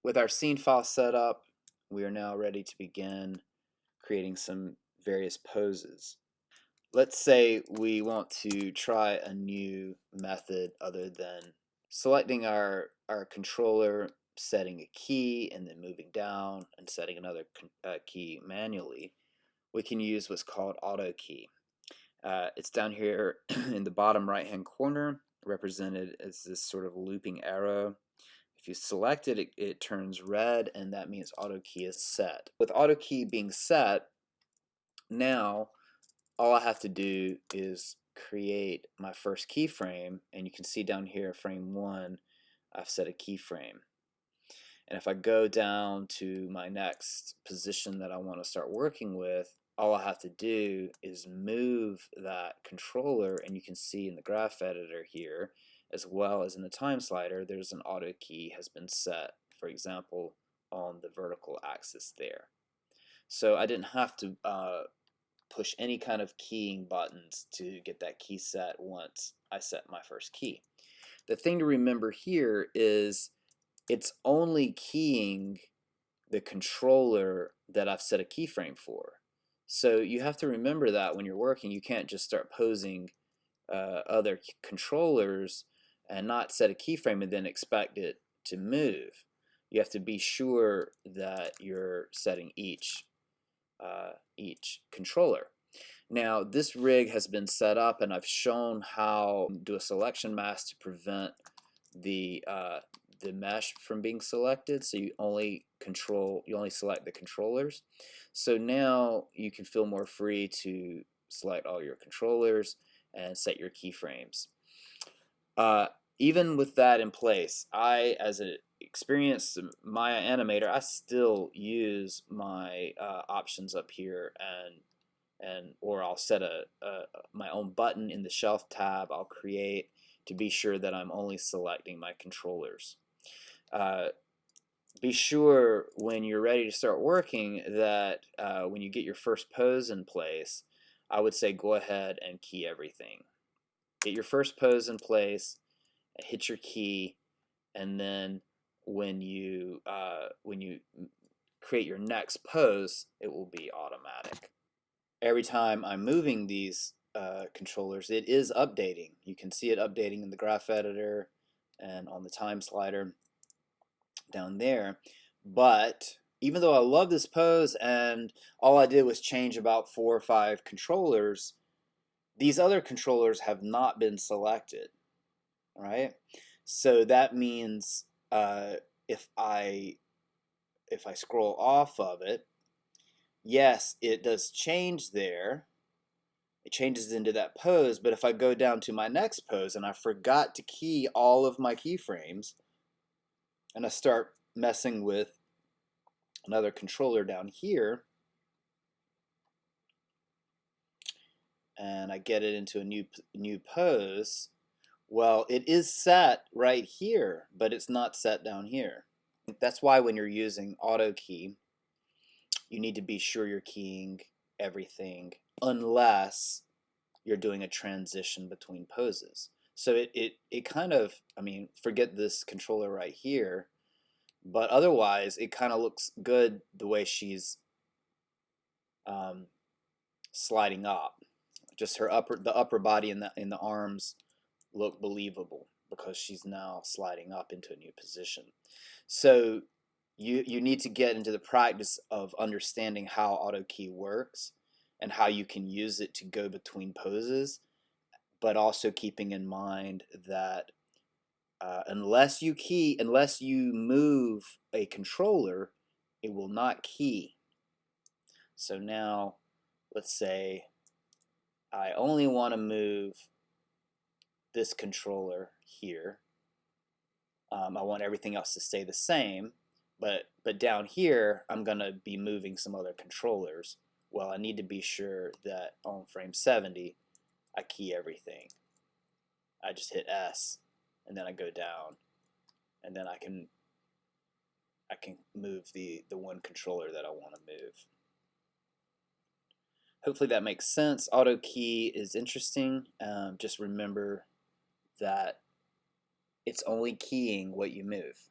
With our scene file set up, we are now ready to begin creating some various poses. Let's say we want to try a new method other than selecting our controller, setting a key, and then moving down and setting another key manually. We can use what's called Autokey. It's down here in the bottom right hand corner, represented as this sort of looping arrow. If you select it, it turns red, and that means Autokey is set. With Autokey being set, now all I have to do is create my first keyframe, and you can see down here, frame 1, I've set a keyframe. And if I go down to my next position that I want to start working with, all I have to do is move that controller, and you can see in the graph editor here, as well as in the time slider, there's an auto key has been set, for example, on the vertical axis there. So I didn't have to push any kind of keying buttons to get that key set once I set my first key. The thing to remember here is it's only keying the controller that I've set a keyframe for. So you have to remember that when you're working, you can't just start posing other controllers and not set a keyframe and then expect it to move. You have to be sure that you're setting each controller. Now this rig has been set up, and I've shown how to do a selection mask to prevent the mesh from being selected, so you only select the controllers. So now you can feel more free to select all your controllers and set your keyframes. Even with that in place, I, as an experienced Maya animator, I still use my options up here, or I'll set my own button in the shelf tab. I'll create to be sure that I'm only selecting my controllers. Be sure when you're ready to start working that when you get your first pose in place, I would say go ahead and key everything. Get your first pose in place, hit your key, and then when you create your next pose, it will be automatic. Every time I'm moving these controllers, it is updating. You can see it updating in the graph editor and on the time slider down there. But even though I love this pose and all I did was change about 4 or 5 controllers, these other controllers have not been selected, right? So that means if I scroll off of it, yes, it does change there. It changes into that pose, but if I go down to my next pose and I forgot to key all of my keyframes, and I start messing with another controller down here, and I get it into a new pose, well, it is set right here, but it's not set down here. That's why when you're using Autokey, you need to be sure you're keying everything unless you're doing a transition between poses. So it kind of, I mean, forget this controller right here, but otherwise it kind of looks good the way she's sliding up. Just the upper body and the arms look believable because she's now sliding up into a new position. So you need to get into the practice of understanding how Autokey works and how you can use it to go between poses, but also keeping in mind that unless you move a controller, it will not key. So now let's say I only want to move this controller here. I want everything else to stay the same, but down here I'm going to be moving some other controllers. Well, I need to be sure that on frame 70 I key everything. I just hit S and then I go down, and then I can move the one controller that I want to move. Hopefully that makes sense. Autokey is interesting. Just remember that it's only keying what you move.